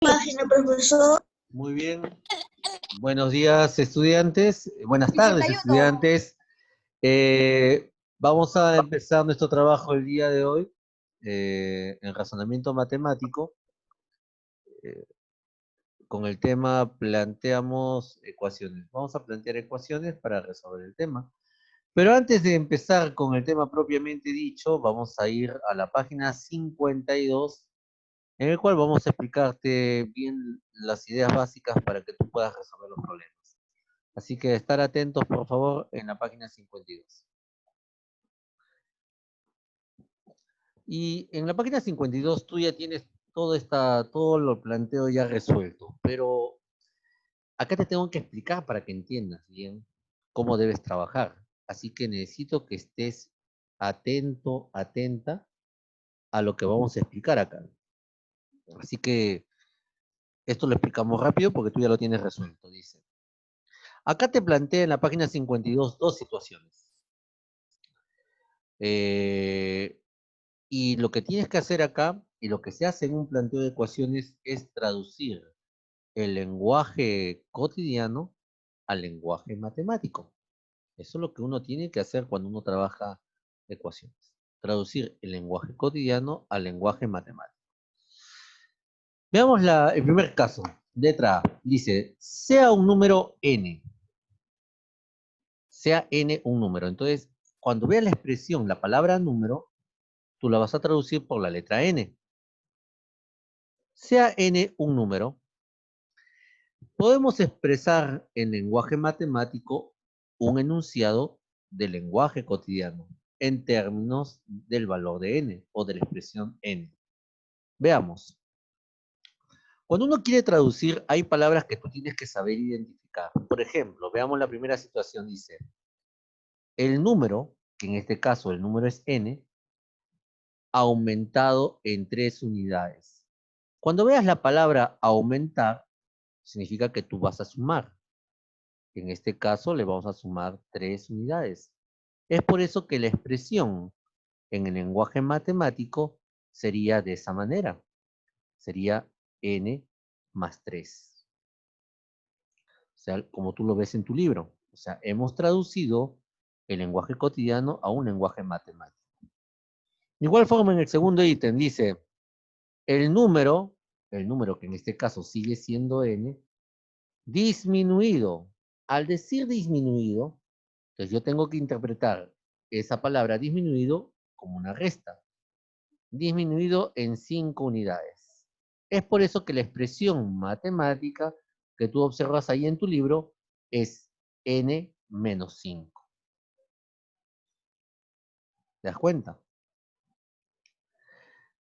Página, profesor. Muy bien. Buenos días, estudiantes. Buenas tardes, 61. estudiantes. Vamos a empezar nuestro trabajo el día de hoy en razonamiento matemático. Con el tema planteamos ecuaciones. Vamos a plantear ecuaciones para resolver el tema. Pero antes de empezar con el tema propiamente dicho, vamos a ir a la página 52, en el cual vamos a explicarte bien las ideas básicas para que tú puedas resolver los problemas. Así que estar atentos, por favor, en la página 52. Y en la página 52 tú ya tienes todo lo planteo ya resuelto, pero acá te tengo que explicar para que entiendas bien cómo debes trabajar. Así que necesito que estés atento, atenta a lo que vamos a explicar acá. Así que esto lo explicamos rápido porque tú ya lo tienes resuelto, dice. Acá te plantea en la página 52 dos situaciones. Y lo que tienes que hacer acá, y lo que se hace en un planteo de ecuaciones, es traducir el lenguaje cotidiano al lenguaje matemático. Eso es lo que uno tiene que hacer cuando uno trabaja ecuaciones. Traducir el lenguaje cotidiano al lenguaje matemático. Veamos el primer caso. Letra A. Dice, sea un número n. Sea n un número. Entonces, cuando veas la expresión, la palabra número, tú la vas a traducir por la letra n. Sea n un número, podemos expresar en lenguaje matemático un enunciado del lenguaje cotidiano en términos del valor de n o de la expresión n. Veamos. Cuando uno quiere traducir, hay palabras que tú tienes que saber identificar. Por ejemplo, veamos la primera situación, dice, el número, que en este caso el número es n, aumentado en 3 unidades. Cuando veas la palabra aumentar, significa que tú vas a sumar. En este caso le vamos a sumar 3 unidades. Es por eso que la expresión en el lenguaje matemático sería de esa manera. Sería n más 3. O sea, como tú lo ves en tu libro. O sea, hemos traducido el lenguaje cotidiano a un lenguaje matemático. De igual forma, en el segundo ítem dice, el número que en este caso sigue siendo n, disminuido. Al decir disminuido, entonces yo tengo que interpretar esa palabra disminuido como una resta. Disminuido en 5 unidades. Es por eso que la expresión matemática que tú observas ahí en tu libro es n menos 5. ¿Te das cuenta?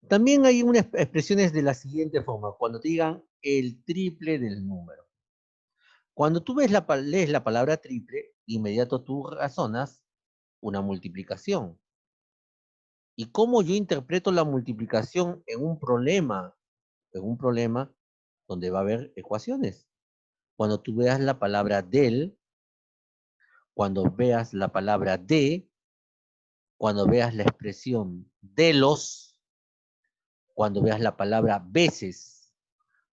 También hay unas expresiones de la siguiente forma, cuando te digan el triple del número. Cuando tú lees la palabra triple, inmediato tú razonas una multiplicación. ¿Y cómo yo interpreto la multiplicación en un problema? En un problema donde va a haber ecuaciones. Cuando tú veas la palabra del, cuando veas la palabra de, cuando veas la expresión de los, cuando veas la palabra veces.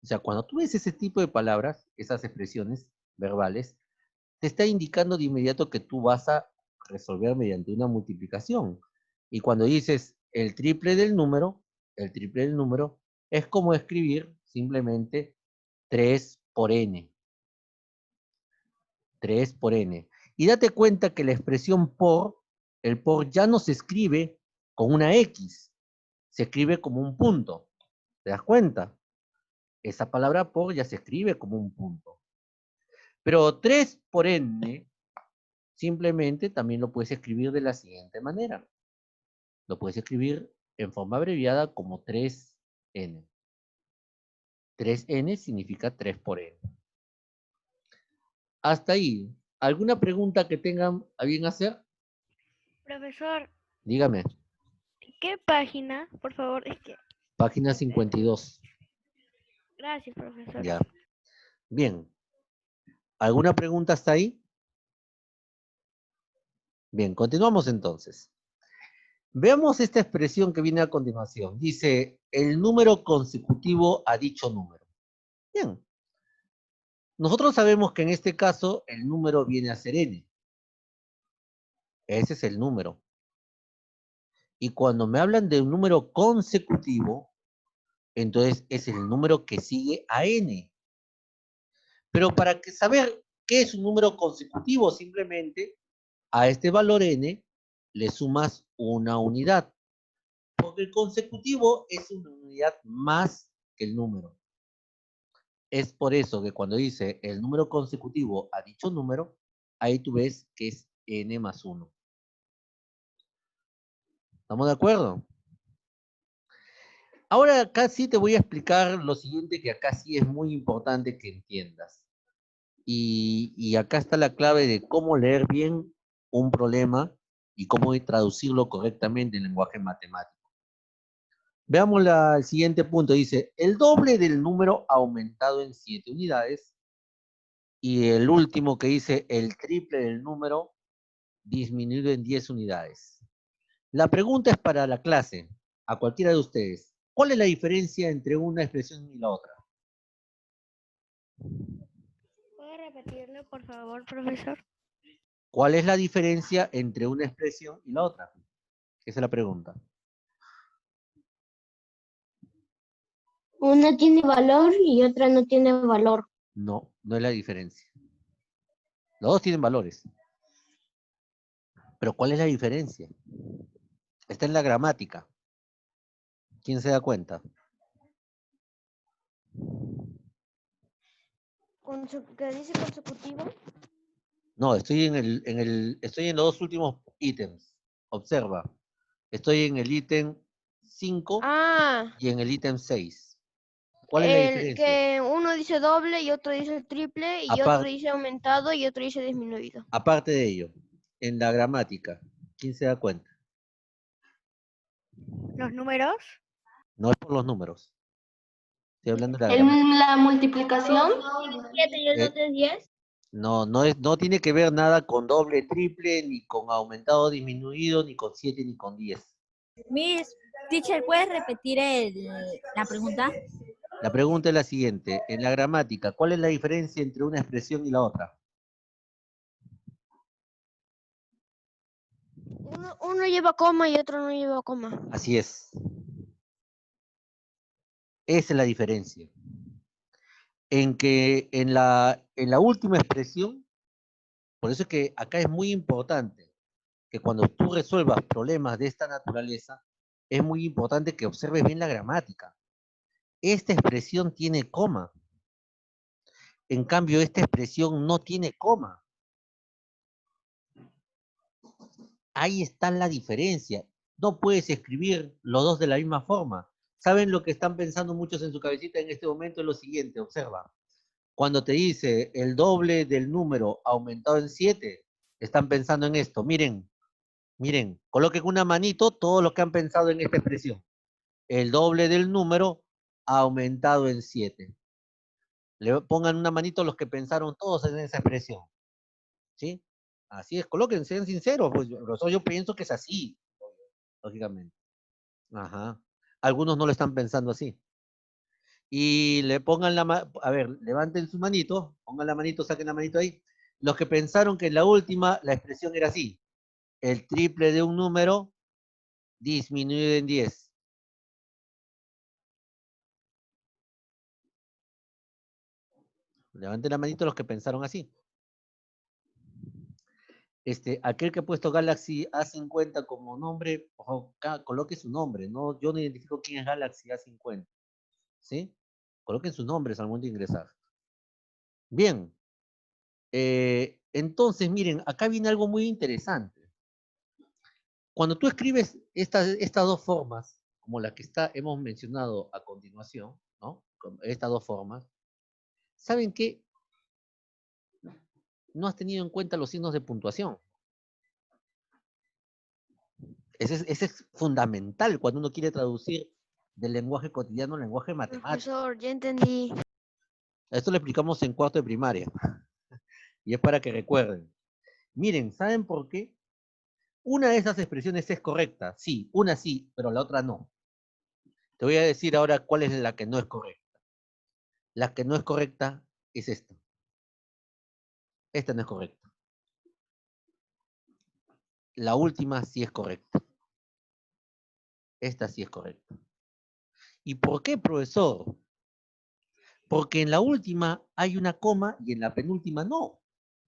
O sea, cuando tú ves ese tipo de palabras, esas expresiones verbales, te está indicando de inmediato que tú vas a resolver mediante una multiplicación. Y cuando dices el triple del número es como escribir simplemente 3 por n. 3 por n. Y date cuenta que la expresión por, el por ya no se escribe con una X, se escribe como un punto. ¿Te das cuenta? Esa palabra por ya se escribe como un punto. Pero 3 por n, simplemente también lo puedes escribir de la siguiente manera. Lo puedes escribir en forma abreviada como 3n. 3n significa 3 por n. Hasta ahí. ¿Alguna pregunta que tengan a bien hacer? Profesor, Dígame. ¿qué página? Por favor, es que... Página 52. Gracias, profesor. Ya. Bien. ¿Alguna pregunta hasta ahí? Bien, continuamos entonces. Veamos esta expresión que viene a continuación. Dice, el número consecutivo a dicho número. Bien. Nosotros sabemos que en este caso el número viene a ser n. Ese es el número. Y cuando me hablan de un número consecutivo, entonces es el número que sigue a n. Pero para saber qué es un número consecutivo, simplemente a este valor n le sumas una unidad. Porque el consecutivo es una unidad más que el número. Es por eso que cuando dice el número consecutivo a dicho número, ahí tú ves que es n más 1. ¿Estamos de acuerdo? Ahora acá sí te voy a explicar lo siguiente, que acá sí es muy importante que entiendas. Y acá está la clave de cómo leer bien un problema y cómo traducirlo correctamente en lenguaje matemático. Veamos el siguiente punto. Dice, el doble del número aumentado en 7 unidades. Y el último que dice, el triple del número disminuido en 10 unidades. La pregunta es para la clase, a cualquiera de ustedes. ¿Cuál es la diferencia entre una expresión y la otra? ¿Puede repetirlo, por favor, profesor? ¿Cuál es la diferencia entre una expresión y la otra? Esa es la pregunta. Una tiene valor y otra no tiene valor. No, no es la diferencia. Los dos tienen valores. Pero ¿cuál es la diferencia? Está en la gramática. ¿Quién se da cuenta? ¿Qué dice consecutivo? No, estoy estoy en los dos últimos ítems. Observa. Estoy en el ítem 5 y en el ítem 6. ¿Cuál es la El diferencia? que uno dice doble y otro dice triple y otro Apar- dice aumentado y otro dice disminuido. aparte de ello, en la gramática, ¿quién se da cuenta? ¿Los números? No es por los números. Estoy hablando de la gramática. En la multiplicación. 7 y el 2 es 10. No, no tiene que ver nada con doble, triple, ni con aumentado, disminuido, ni con 7, ni con 10. Miss, teacher, ¿puedes repetir la pregunta? La pregunta es la siguiente. En la gramática, ¿cuál es la diferencia entre una expresión y la otra? Uno lleva coma y otro no lleva coma. Así es. Esa es la diferencia. En que en la última expresión, por eso es que acá es muy importante que cuando tú resuelvas problemas de esta naturaleza, es muy importante que observes bien la gramática. Esta expresión tiene coma. En cambio, esta expresión no tiene coma. Ahí está la diferencia. No puedes escribir los dos de la misma forma. ¿Saben lo que están pensando muchos en su cabecita en este momento? Es lo siguiente, observa. Cuando te dice el doble del número aumentado en 7, están pensando en esto. Miren, miren, coloquen una manito todos los que han pensado en esta expresión. El doble del número aumentado en 7. Le pongan una manito los que pensaron todos en esa expresión. ¿Sí? Así es, coloquen, sean sinceros. Pues yo pienso que es así, lógicamente. Ajá. Algunos no lo están pensando así. Y le pongan a ver, levanten su manito, pongan la manito, saquen la manito ahí. Los que pensaron que en la última la expresión era así. El triple de un número disminuido en 10. Levanten la manito los que pensaron así. Aquel que ha puesto Galaxy A50 como nombre, ojo, coloque su nombre, ¿no? Yo no identifico quién es Galaxy A50. ¿Sí? Coloquen sus nombres al momento de ingresar. Bien. Entonces, miren, acá viene algo muy interesante. Cuando tú escribes estas dos formas, como la que hemos mencionado a continuación, ¿no? Con estas dos formas, ¿saben qué? No has tenido en cuenta los signos de puntuación. Ese es fundamental cuando uno quiere traducir del lenguaje cotidiano al lenguaje matemático. Profesor, ya entendí. Esto lo explicamos en cuarto de primaria. Y es para que recuerden. Miren, ¿saben por qué? Una de esas expresiones es correcta. Sí, una sí, pero la otra no. Te voy a decir ahora cuál es la que no es correcta. La que no es correcta es esta. Esta no es correcta. La última sí es correcta. Esta sí es correcta. ¿Y por qué, profesor? Porque en la última hay una coma y en la penúltima no.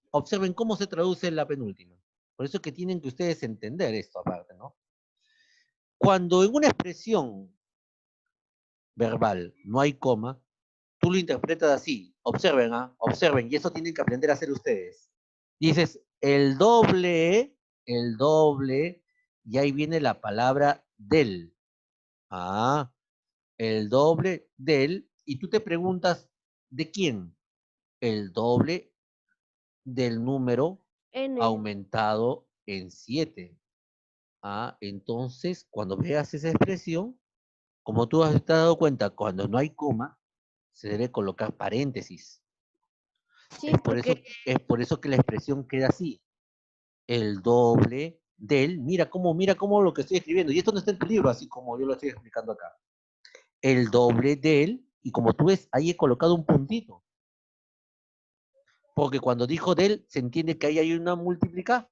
Observen cómo se traduce en la penúltima. Por eso es que tienen que ustedes entender esto aparte, ¿no? Cuando en una expresión verbal no hay coma, tú lo interpretas así. Observen, ¿ah? Observen, y eso tienen que aprender a hacer ustedes. Dices el doble, y ahí viene la palabra del. Ah, el doble del, y tú te preguntas, ¿de quién? El doble del número N. aumentado en 7. Ah, entonces, cuando veas esa expresión, como tú has dado cuenta, cuando no hay coma, se debe colocar paréntesis. Sí, Es por eso que la expresión queda así. El doble del, mira cómo lo que estoy escribiendo, y esto no está en tu libro, así como yo lo estoy explicando acá. El doble del, y como tú ves, ahí he colocado un puntito. Porque cuando dijo del, se entiende que ahí hay una multiplicación.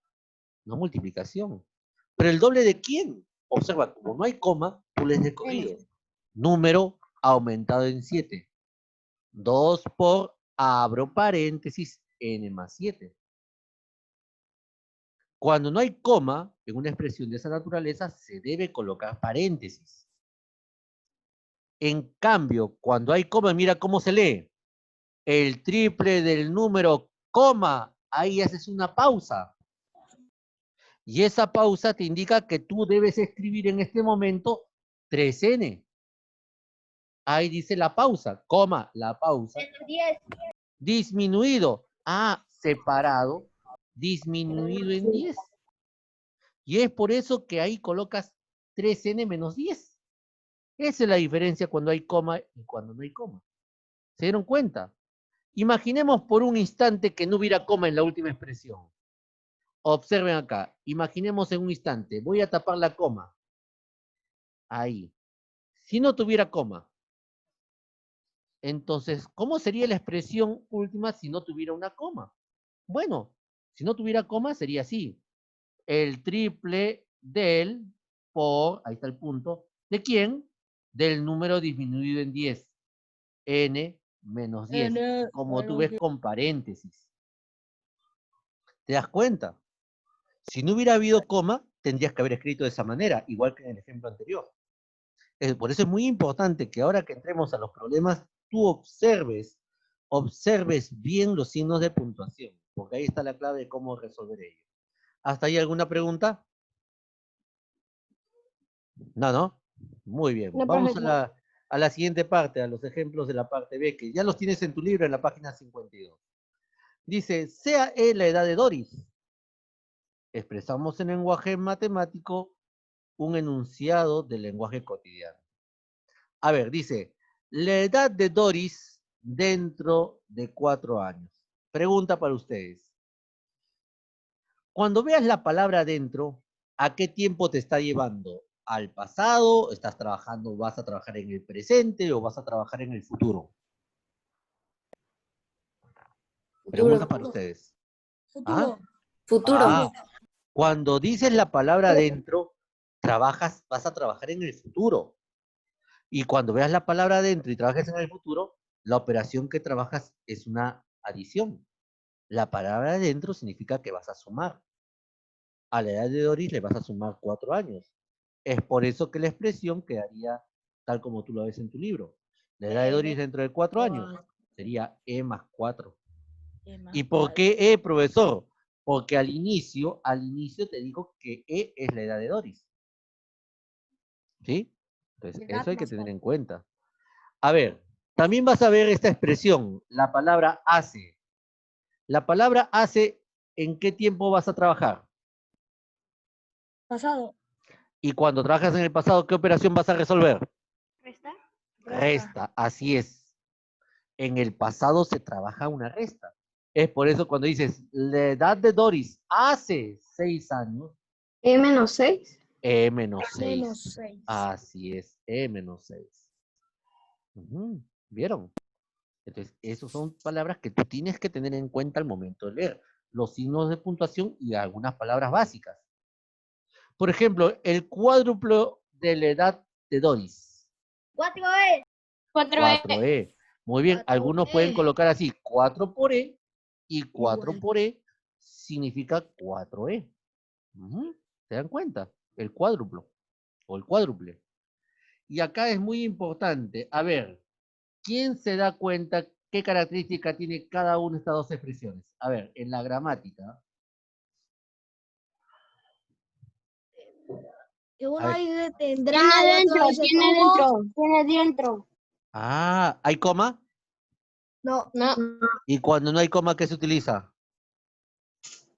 Pero el doble de quién? Observa, como no hay coma, tú les has corrido. Número aumentado en 7. 2 por, abro paréntesis, n más 7. Cuando no hay coma, en una expresión de esa naturaleza, se debe colocar paréntesis. En cambio, cuando hay coma, mira cómo se lee. El triple del número, coma, ahí haces una pausa. Y esa pausa te indica que tú debes escribir en este momento 3n. Ahí dice la pausa, coma, la pausa. 10. Disminuido. Ah, separado. Disminuido en 10. Y es por eso que ahí colocas 3n menos 10. Esa es la diferencia cuando hay coma y cuando no hay coma. ¿Se dieron cuenta? Imaginemos por un instante que no hubiera coma en la última expresión. Observen acá. Imaginemos en un instante. Voy a tapar la coma. Ahí. Si no tuviera coma. Entonces, ¿cómo sería la expresión última si no tuviera una coma? Bueno, si no tuviera coma sería así. El triple del por, ahí está el punto, ¿de quién? Del número disminuido en 10. N menos 10. Como tú ves con paréntesis. ¿Te das cuenta? Si no hubiera habido coma, tendrías que haber escrito de esa manera, igual que en el ejemplo anterior. Por eso es muy importante que ahora que entremos a los problemas, tú observes bien los signos de puntuación, porque ahí está la clave de cómo resolver ello. ¿Hasta ahí alguna pregunta? No, ¿no? Muy bien. No, Vamos profesor. a la siguiente parte, a los ejemplos de la parte B, que ya los tienes en tu libro en la página 52. Dice, sea E la edad de Doris. Expresamos en lenguaje matemático un enunciado del lenguaje cotidiano. A ver, dice, la edad de Doris dentro de 4 años. Pregunta para ustedes. Cuando veas la palabra dentro, ¿a qué tiempo te está llevando? ¿Al pasado? ¿Estás trabajando, vas a trabajar en el presente o vas a trabajar en el futuro? Pregunta para ustedes. ¿Ah? Futuro. Ah, cuando dices la palabra dentro, vas a trabajar en el futuro. Y cuando veas la palabra dentro y trabajes en el futuro, la operación que trabajas es una adición. La palabra dentro significa que vas a sumar. A la edad de Doris le vas a sumar 4 años. Es por eso que la expresión quedaría tal como tú lo ves en tu libro. La edad de Doris dentro de 4 años sería E más 4. ¿Y por qué E, profesor? Porque al inicio te dijo que E es la edad de Doris. ¿Sí? Entonces, eso hay que tener en cuenta. A ver, también vas a ver esta expresión, la palabra hace. La palabra hace, ¿en qué tiempo vas a trabajar? Pasado. Y cuando trabajas en el pasado, ¿qué operación vas a resolver? ¿Resta? Resta, así es. En el pasado se trabaja una resta. Es por eso cuando dices, la edad de Doris hace 6 años, E menos 6. E menos 6. Menos 6. Así es, E menos 6. ¿Vieron? Entonces, esas son palabras que tú tienes que tener en cuenta al momento de leer. Los signos de puntuación y algunas palabras básicas. Por ejemplo, el cuádruplo de la edad de Doris. 4E. 4E. Muy bien, algunos pueden colocar así, 4 por E, y 4 Igual. por E significa 4E. Ujú, ¿se dan cuenta? El cuádruplo o el cuádruple. Y acá es muy importante, a ver, ¿quién se da cuenta qué característica tiene cada una de estas dos expresiones? A ver, en la gramática. Que uno A ver, dice tendrá, el otro dice tuvo. Tiene dentro. ¿hay coma? No. No. Y cuando no hay coma, ¿qué se utiliza?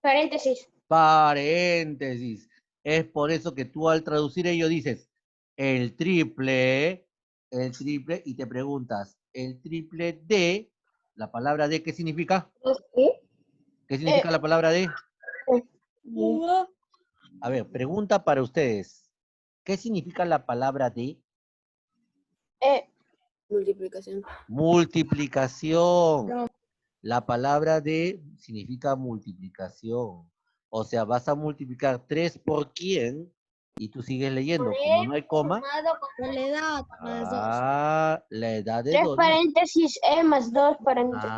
Paréntesis. Paréntesis. Es por eso que tú al traducir ello dices el triple, y te preguntas, el triple de, la palabra de, ¿qué significa? ¿Qué significa la palabra de? A ver, pregunta para ustedes. ¿Qué significa la palabra de? Multiplicación. Multiplicación. No. La palabra de significa multiplicación. O sea, vas a multiplicar 3 por quién y tú sigues leyendo. Como no hay coma, Por la edad más 2. la edad de 3 Doris. paréntesis E más 2 paréntesis.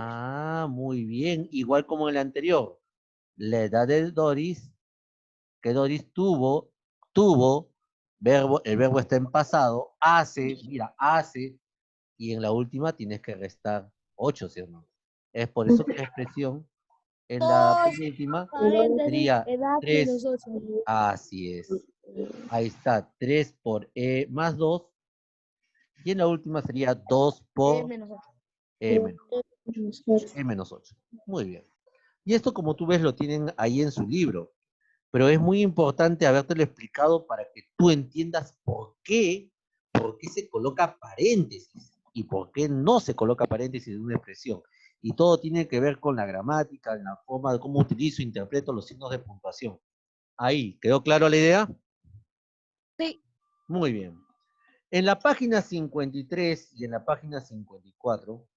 Muy bien. Igual como el anterior. La edad de Doris, que Doris tuvo, el verbo está en pasado, hace, y en la última tienes que restar 8, ¿sí o no? Es por eso que la expresión en la penúltima sería Edad 3, 8. así es. Ahí está, 3 por E más 2, y en la última sería 2 por E menos 8. Muy bien. Y esto, como tú ves, lo tienen ahí en su libro. Pero es muy importante habértelo explicado para que tú entiendas por qué se coloca paréntesis y por qué no se coloca paréntesis en una expresión. Y todo tiene que ver con la gramática, en la forma de cómo utilizo e interpreto los signos de puntuación. Ahí, ¿quedó claro la idea? Sí. Muy bien. En la página 53 y en la página 54,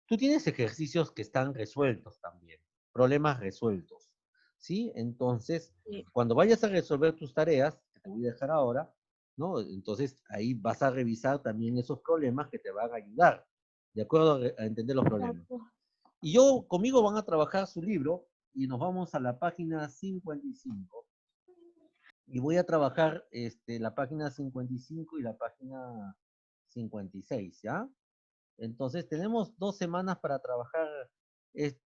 tú tienes ejercicios que están resueltos también, problemas resueltos, ¿sí? Entonces, cuando vayas a resolver tus tareas, que te voy a dejar ahora, ¿no? Entonces, ahí vas a revisar también esos problemas que te van a ayudar, de acuerdo a entender los problemas. Y conmigo van a trabajar su libro y nos vamos a la página 55. Y voy a trabajar la página 55 y la página 56, ¿ya? Entonces tenemos 2 semanas para trabajar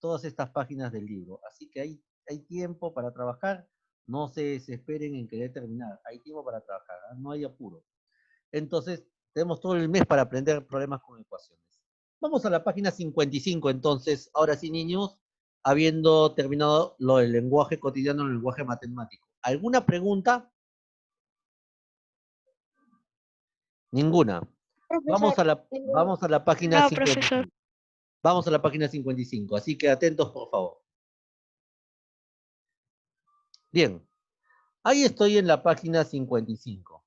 todas estas páginas del libro. Así que hay tiempo para trabajar. No se desesperen en querer terminar. Hay tiempo para trabajar, ¿eh? No hay apuro. Entonces, tenemos todo el mes para aprender problemas con ecuaciones. Vamos a la página 55, entonces. Ahora sí, niños, habiendo terminado lo del lenguaje cotidiano, el lenguaje matemático. ¿Alguna pregunta? Ninguna. Vamos a la página No, 55. profesor. Vamos a la página 55, así que atentos, por favor. Bien, ahí estoy en la página 55.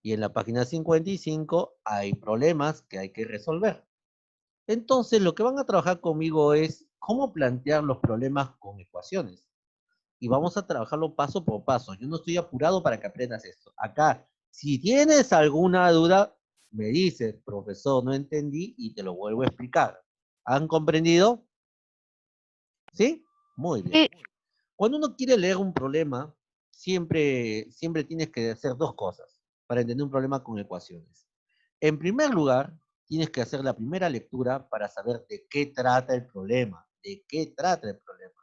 Y en la página 55 hay problemas que hay que resolver. Entonces, lo que van a trabajar conmigo es cómo plantear los problemas con ecuaciones. Y vamos a trabajarlo paso por paso. Yo no estoy apurado para que aprendas esto. Acá, si tienes alguna duda, me dices, profesor, no entendí y te lo vuelvo a explicar. ¿Han comprendido? ¿Sí? Muy bien. Sí. Cuando uno quiere leer un problema, siempre tienes que hacer 2 cosas para entender un problema con ecuaciones. En primer lugar, tienes que hacer la primera lectura para saber de qué trata el problema. ¿De qué trata el problema?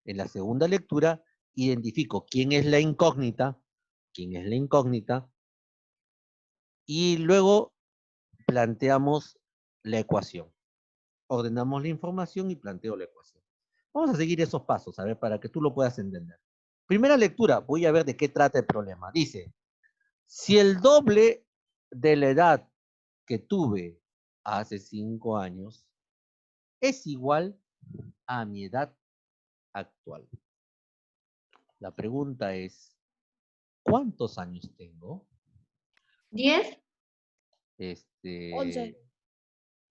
En la segunda lectura, identifico quién es la incógnita, y luego planteamos la ecuación. Ordenamos la información y planteo la ecuación. Vamos a seguir esos pasos, a ver, para que tú lo puedas entender. Primera lectura, voy a ver de qué trata el problema. Dice, si el doble de la edad que tuve hace 5 años es igual a mi edad actual. La pregunta es, ¿cuántos años tengo? 10. 11.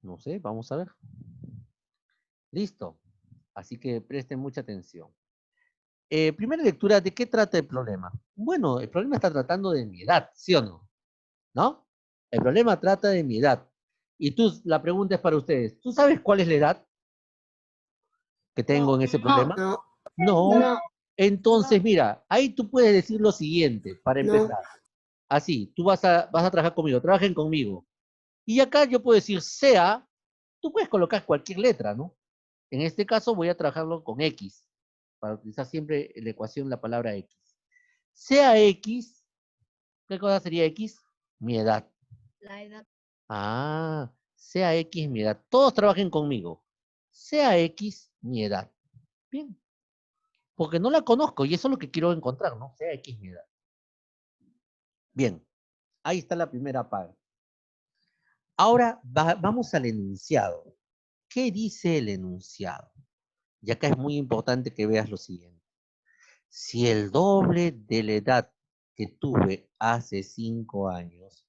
No sé, vamos a ver. Listo. Así que presten mucha atención. Primera lectura, ¿de qué trata el problema? Bueno, el problema está tratando de mi edad, ¿sí o no? ¿No? El problema trata de mi edad. Y la pregunta es para ustedes. ¿Tú sabes cuál es la edad que tengo en ese problema? No. No. No. Entonces, mira, ahí tú puedes decir lo siguiente, para No. empezar. Así, tú vas a trabajar conmigo, trabajen conmigo. Y acá yo puedo decir sea, tú puedes colocar cualquier letra, ¿no? En este caso voy a trabajarlo con X, para utilizar siempre en la ecuación la palabra X. Sea X, ¿qué cosa sería X? Mi edad. La edad. Ah, sea X mi edad. Todos trabajen conmigo. Sea X mi edad. Bien. Porque no la conozco y eso es lo que quiero encontrar, ¿no? Sea X mi edad. Bien. Ahí está la primera parte. Ahora vamos al enunciado. ¿Qué dice el enunciado? Y acá es muy importante que veas lo siguiente. Si el doble de la edad que tuve hace 5 años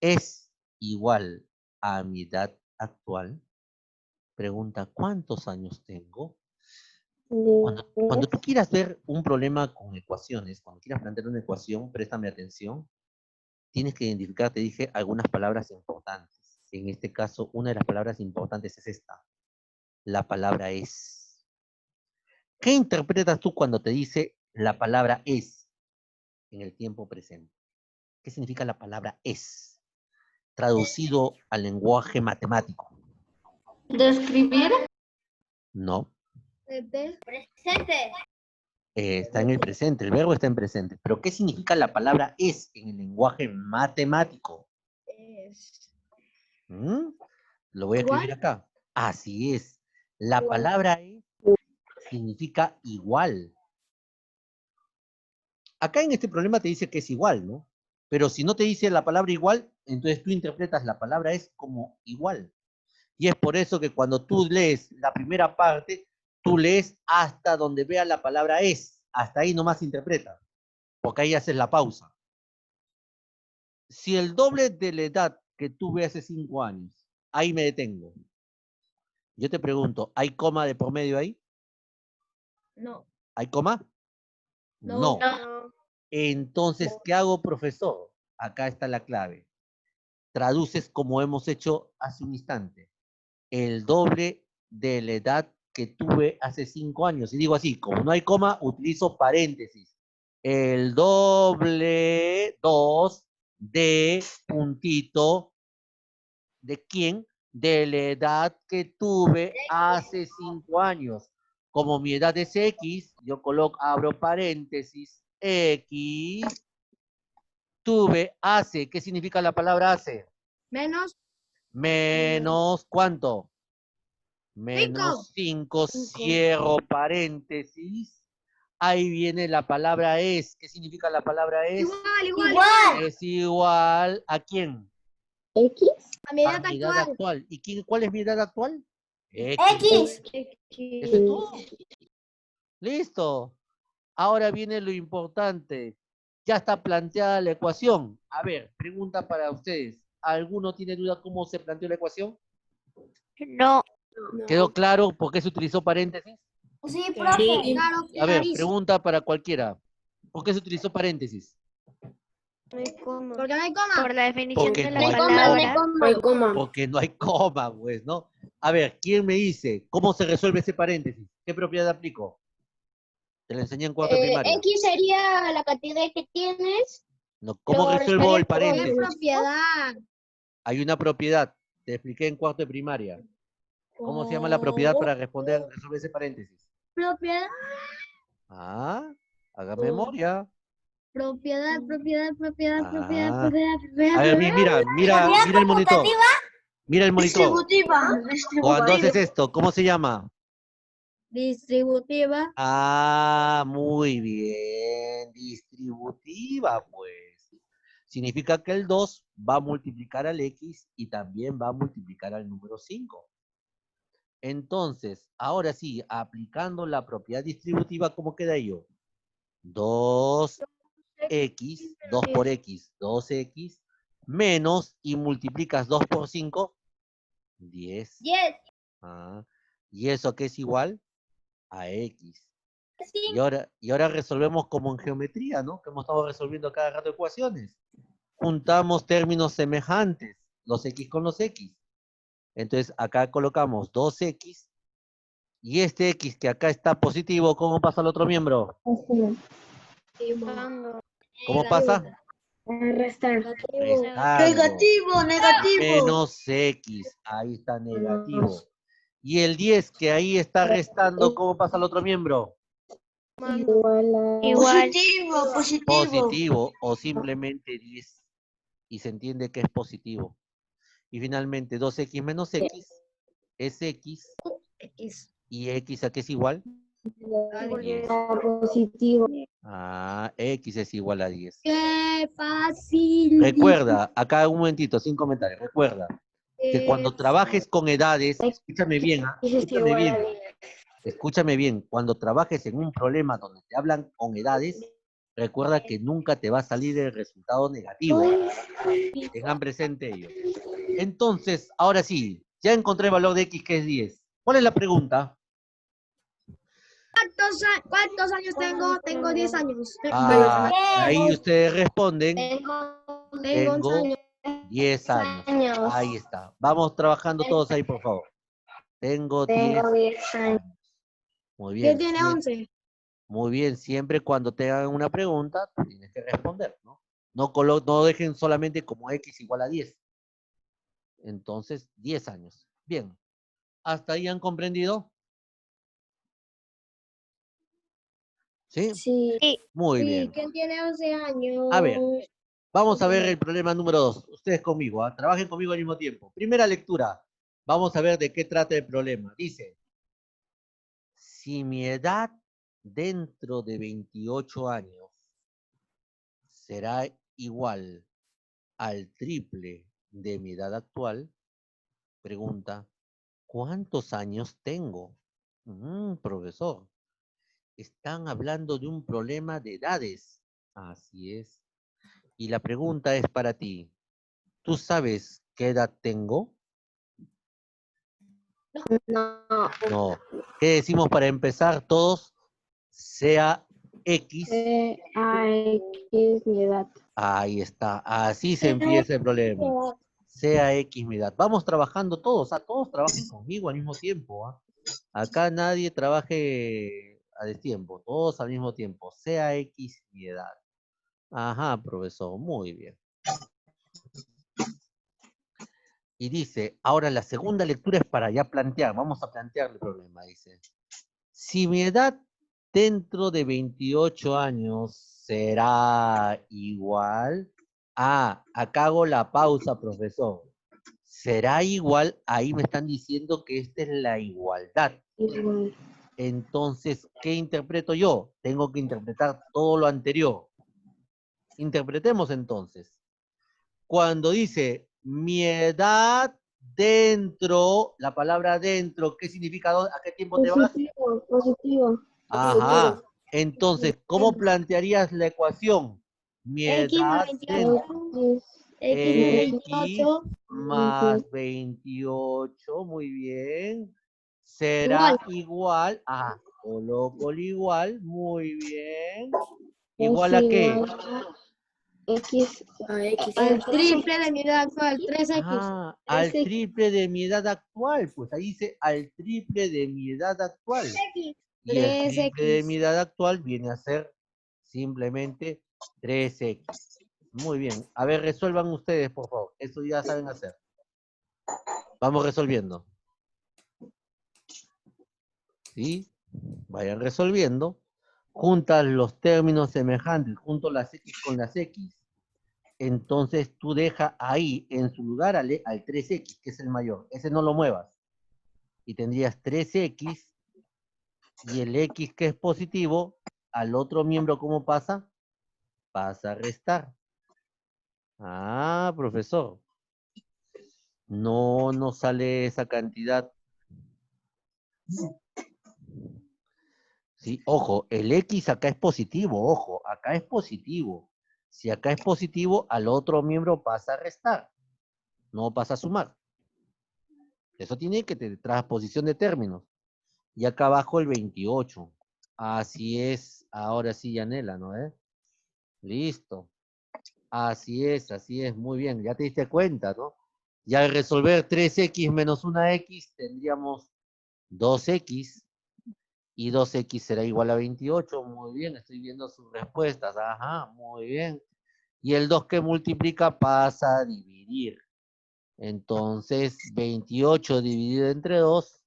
es igual a mi edad actual, pregunta, ¿cuántos años tengo? Cuando tú quieras ver un problema con ecuaciones, cuando quieras plantear una ecuación, préstame atención, tienes que identificar, te dije, algunas palabras importantes. En este caso, una de las palabras importantes es esta, la palabra es. ¿Qué interpretas tú cuando te dice la palabra es en el tiempo presente? ¿Qué significa la palabra es? Traducido al lenguaje matemático. ¿Describir? No. Presente. Está en el presente, el verbo está en presente. Pero ¿qué significa la palabra es en el lenguaje matemático? ¿Mm? Lo voy a escribir acá. Así es. La palabra es significa igual. Acá en este problema te dice que es igual, ¿no? Pero si no te dice la palabra igual, entonces tú interpretas la palabra es como igual. Y es por eso que cuando tú lees la primera parte, tú lees hasta donde vea la palabra es. Hasta ahí nomás interpreta. Porque ahí haces la pausa. Si el doble de la edad que tuve hace 5 años, ahí me detengo. Yo te pregunto, ¿hay coma de por medio ahí? No. ¿Hay coma? No. No. Entonces, ¿qué hago, profesor? Acá está la clave. Traduces como hemos hecho hace un instante. El doble de la edad que tuve hace 5 años. Y digo así, como no hay coma, utilizo paréntesis. El doble 2 de puntito de quién, de la edad que tuve hace 5 años. Como mi edad es X, yo coloco, abro paréntesis, X, tuve hace. ¿Qué significa la palabra hace? Menos. Menos, ¿cuánto? Menos 5, cierro paréntesis. Ahí viene la palabra es. ¿Qué significa la palabra es? Igual. Es igual ¿a quién? X. A mi A edad mi edad actual. actual. ¿Y cuál es mi edad actual? X. Eso es todo. Listo. Ahora viene lo importante. Ya está planteada la ecuación. A ver, pregunta para ustedes. ¿Alguno tiene duda cómo se planteó la ecuación? No. ¿Quedó claro por qué se utilizó paréntesis? Sí, profe. Sí. Claro, A ver, clarísimo. pregunta para cualquiera. ¿Por qué se utilizó paréntesis? Porque no hay coma. Por la definición Porque de no la hay palabra. coma. Porque no hay coma, pues, ¿no? A ver, ¿quién me dice cómo se resuelve ese paréntesis? ¿Qué propiedad aplico? Te lo enseñé en cuarto de primaria. X sería la cantidad que tienes. No, ¿cómo Lo resuelvo el restarías por Una paréntesis? propiedad. Hay una propiedad. Te expliqué en cuarto de primaria. ¿Cómo se llama la propiedad para resolver ese paréntesis? Propiedad. Ah, haga memoria. Propiedad. Ah. A ver, mira el monitor. Mira el monitor. Cuando haces esto, ¿cómo se llama? Distributiva. Ah, muy bien. Distributiva, pues. Significa que el 2 va a multiplicar al X y también va a multiplicar al número 5. Entonces, ahora sí, aplicando la propiedad distributiva, ¿cómo queda ello? 2x, 2 por x, 2x, menos, y multiplicas 2 por 5, 10. 10. Ah, ¿y eso a qué es igual? A X. Sí. Y ahora resolvemos como en geometría, ¿no? Que hemos estado resolviendo cada rato ecuaciones. Juntamos términos semejantes, los X con los X. Entonces acá colocamos 2X y este X que acá está positivo, ¿cómo pasa al otro miembro? Sumando. ¿Cómo pasa? Restar. Restando. Negativo. Menos X, ahí está negativo. Y el 10 que ahí está restando, ¿cómo pasa al otro miembro? Igual. Positivo o simplemente 10. Y se entiende que es positivo. Y finalmente 2X menos X es X. ¿Y X a qué es igual? 10. Positivo. Ah, X es igual a 10. ¡Qué fácil! Recuerda, acá un momentito, sin comentarios, recuerda que cuando trabajes con edades, escúchame bien, escúchame bien, cuando trabajes en un problema donde te hablan con edades, recuerda que nunca te va a salir el resultado negativo. Tengan presente ello. Entonces, ahora sí, ya encontré el valor de X que es 10. ¿Cuál es la pregunta? ¿Cuántos años tengo? Tengo 10 años. Ah, ahí ustedes responden, Tengo 11 tengo años. 10 años. Ahí está. Vamos trabajando todos ahí, por favor. Tengo 10 años. Muy bien. ¿Quién tiene 11? Muy bien, siempre cuando te hagan una pregunta, tú tienes que responder, ¿no? No dejen solamente como X igual a 10. Entonces, 10 años. Bien. ¿Hasta ahí han comprendido? ¿Sí? Sí. Muy bien. ¿Quién tiene 11 años? A ver, vamos a ver el problema número 2. Ustedes conmigo, ¿ah? Trabajen conmigo al mismo tiempo. Primera lectura. Vamos a ver de qué trata el problema. Dice, si mi edad dentro de 28 años será igual al triple de mi edad actual, pregunta, ¿cuántos años tengo? Profesor, están hablando de un problema de edades. Así es. Y la pregunta es para ti. ¿Tú sabes qué edad tengo? No. No. ¿Qué decimos para empezar todos? Sea X. X mi edad. Ahí está. Así se empieza el problema. Sea X mi edad. Vamos trabajando todos. Todos trabajen conmigo al mismo tiempo. Acá nadie trabaje a destiempo. Todos al mismo tiempo. Sea X mi edad. Ajá, profesor. Muy bien. Y dice, ahora la segunda lectura es para ya plantear. Vamos a plantear el problema. Dice, si mi edad dentro de 28 años será igual a, acá hago la pausa, profesor. Será igual, ahí me están diciendo que esta es la igualdad. Igual. Entonces, ¿qué interpreto yo? Tengo que interpretar todo lo anterior. Interpretemos entonces. Cuando dice mi edad dentro, la palabra dentro, ¿qué significa? ¿A qué tiempo te vas? Positivo. Ajá. Entonces, ¿cómo plantearías la ecuación? Mi edad dentro. X más 28, muy bien. Será igual a, coloco el igual, muy bien. ¿Igual a qué? X al triple de mi edad actual, 3X. Ah, al triple de mi edad actual. Pues ahí dice al triple de mi edad actual. Y el triple de mi edad actual viene a ser simplemente 3X. Muy bien. A ver, resuelvan ustedes, por favor. Eso ya saben hacer. Vamos resolviendo. ¿Sí? Vayan resolviendo. Juntas los términos semejantes, junto las X con las X. Entonces tú deja ahí en su lugar al 3X, que es el mayor. Ese no lo muevas. Y tendrías 3X y el X que es positivo, al otro miembro, ¿cómo pasa? Pasa a restar. Ah, profesor. No nos sale esa cantidad. Sí, ojo, el X acá es positivo, ojo, acá es positivo. Si acá es positivo, al otro miembro pasa a restar, no pasa a sumar. Eso tiene que tener transposición de términos. Y acá abajo el 28. Así es. Ahora sí, Yanela, ¿no? Listo. Así es. Muy bien. Ya te diste cuenta, ¿no? Y al resolver 3x menos 1x, tendríamos 2x. Y 2x será igual a 28. Muy bien, estoy viendo sus respuestas. Ajá, muy bien. Y el 2 que multiplica pasa a dividir. Entonces, 28 dividido entre 2,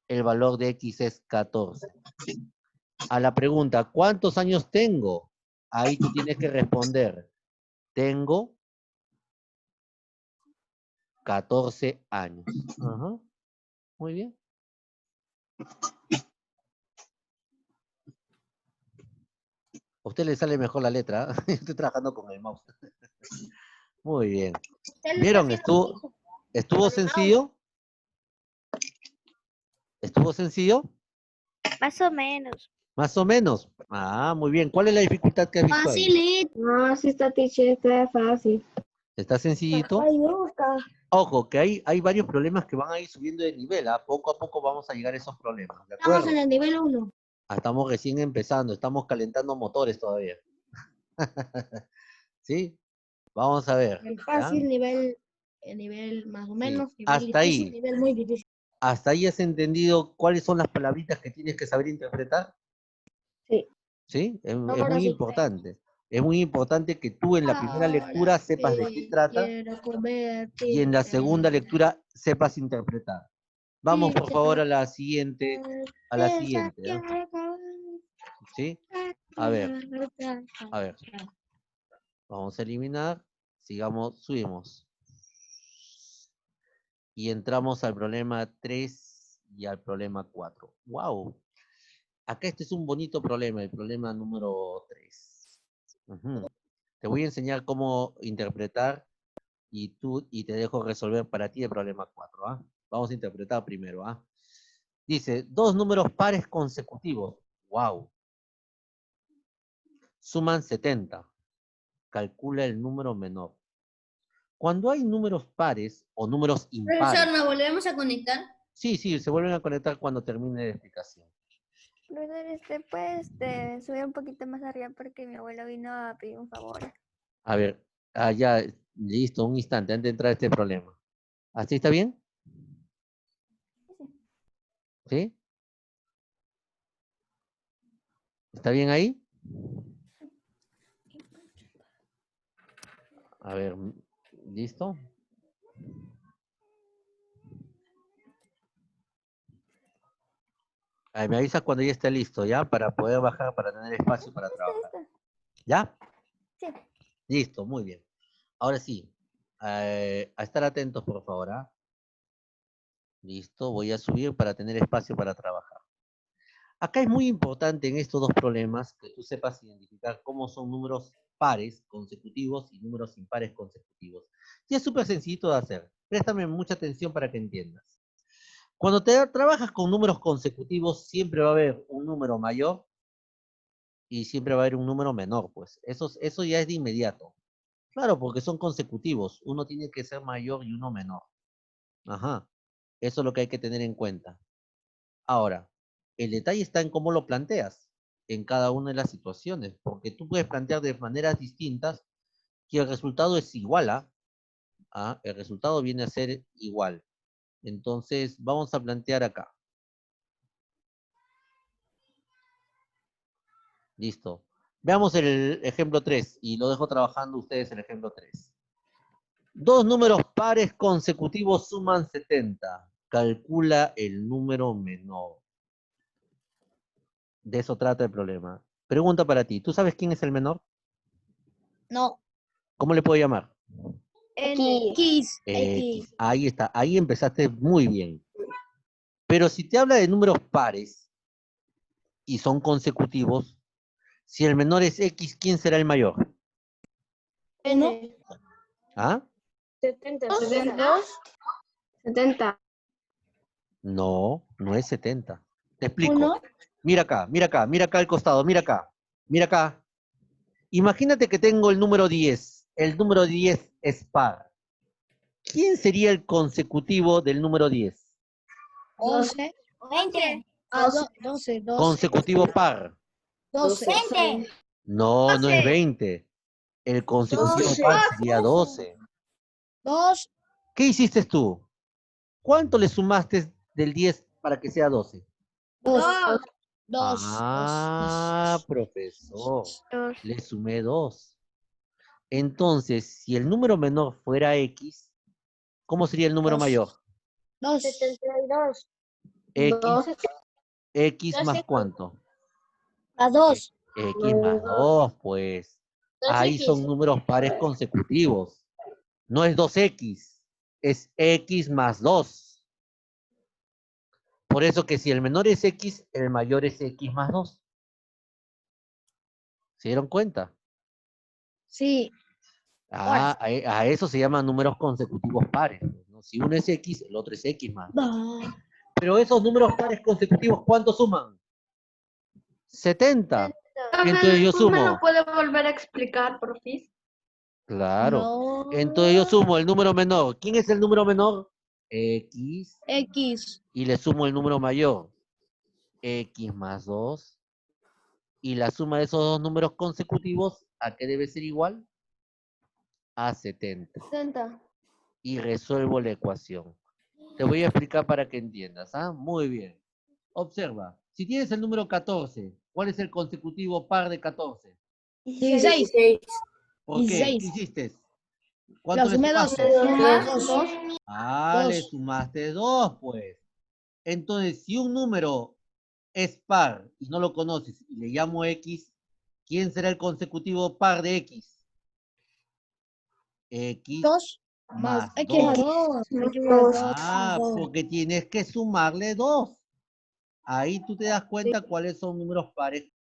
el valor de x es 14. A la pregunta, ¿cuántos años tengo? Ahí tú tienes que responder, tengo 14 años. Ajá. Muy bien. A usted le sale mejor la letra. ¿Eh? Estoy trabajando con el mouse. Muy bien. ¿Vieron? ¿Estuvo sencillo? ¿Estuvo sencillo? Más o menos. Más o menos. Ah, muy bien. ¿Cuál es la dificultad que has visto ahí? Facilito. No, sí está, teacher, está fácil. ¿Está sencillito? Ay, nunca. Ojo, que hay varios problemas que van a ir subiendo de nivel. ¿Ah? Poco a poco vamos a llegar a esos problemas. ¿De Estamos acuerdo? en el nivel 1. Estamos recién empezando. Estamos calentando motores todavía. ¿Sí? Vamos a ver. El ¿ya? fácil, nivel más o menos, Sí. nivel Hasta difícil, ahí. nivel muy difícil. ¿Hasta ahí has entendido cuáles son las palabritas que tienes que saber interpretar? Sí. ¿Sí? Es Ahora muy sí. importante. Es muy importante que tú en la primera lectura Ahora sepas de qué sí trata quiero y en la convertirte segunda en lectura sepas interpretar. Vamos, por favor, a la siguiente. ¿Ya? ¿Sí? A ver. Vamos a eliminar. Sigamos, subimos. Y entramos al problema 3 y al problema 4. ¡Wow! Acá este es un bonito problema, el problema número 3. Te voy a enseñar cómo interpretar y te dejo resolver para ti el problema 4. ¿Ah? Vamos a interpretar primero. ¿Ah? Dice, dos números pares consecutivos. ¡Wow! Suman 70. Calcula el número menor. Cuando hay números pares o números impares. ¿nos volvemos a conectar? Sí, se vuelven a conectar cuando termine la explicación. Profesor, puedes subir un poquito más arriba porque mi abuelo vino a pedir un favor. A ver, ya, listo, un instante antes de entrar a este problema. ¿Así está bien? ¿Sí? ¿Está bien ahí? A ver, ¿listo? Ahí me avisas cuando ya esté listo, ¿ya? Para poder bajar, para tener espacio para trabajar. ¿Ya? Sí. Listo, muy bien. Ahora sí, a estar atentos, por favor, ¿ah? Listo, voy a subir para tener espacio para trabajar. Acá es muy importante en estos dos problemas que tú sepas identificar cómo son números pares consecutivos y números impares consecutivos. Y es súper sencillito de hacer. Préstame mucha atención para que entiendas. Cuando trabajas con números consecutivos, siempre va a haber un número mayor y siempre va a haber un número menor, pues. Eso ya es de inmediato. Claro, porque son consecutivos. Uno tiene que ser mayor y uno menor. Ajá. Eso es lo que hay que tener en cuenta. Ahora, el detalle está en cómo lo planteas en cada una de las situaciones, porque tú puedes plantear de maneras distintas que el resultado es igual a el resultado viene a ser igual. Entonces, vamos a plantear acá. Listo. Veamos el ejemplo 3 y lo dejo trabajando ustedes el ejemplo 3. Dos números pares consecutivos suman 70. Calcula el número menor. De eso trata el problema. Pregunta para ti. ¿Tú sabes quién es el menor? No. ¿Cómo le puedo llamar? X. X. Ahí está. Ahí empezaste muy bien. Pero si te habla de números pares y son consecutivos, si el menor es X, ¿quién será el mayor? N. ¿Ah? 70. 70. No, no es 70. Te explico. 1. Mira acá al costado, mira acá. Imagínate que tengo el número 10. El número 10 es par. ¿Quién sería el consecutivo del número 10? 11. 20. 12. Consecutivo par. 12. 20. No, no es 20. El consecutivo 12. par sería 12. 2. ¿Qué hiciste tú? ¿Cuánto le sumaste del 10 para que sea 12? 2. Ah, profesor. Dos. Le sumé 2. Entonces, si el número menor fuera X, ¿cómo sería el número mayor? 2. 72. X, X más cuánto? A 2. X más 2, pues. Ahí son números pares consecutivos. No es 2X, es X más 2. Por eso que si el menor es X, el mayor es X más 2. ¿Se dieron cuenta? Sí. A eso se llaman números consecutivos pares, ¿no? Si uno es X, el otro es X más 2. Pero esos números pares consecutivos, ¿cuánto suman? 70. Entonces yo ¿Me lo sumo. puede volver a explicar, porfis? Claro. No. Entonces yo sumo el número menor. ¿Quién es el número menor? X. X. Y le sumo el número mayor. X más 2. Y la suma de esos dos números consecutivos, ¿a qué debe ser igual? A 70. 70. Y resuelvo la ecuación. Te voy a explicar para que entiendas. ¿Ah? Muy bien. Observa. Si tienes el número 14, ¿cuál es el consecutivo par de 14? 16. ¿Por qué? 16. ¿Qué hiciste? Lo ¿Cuánto le sumé 2. sumaste? Ah, le Dos. sumaste 2, pues. Entonces, si un número es par y no lo conoces y le llamo X, ¿quién será el consecutivo par de X? X 2 más más 2. X. Ah, porque tienes que sumarle 2. Ahí tú te das cuenta cuáles son números pares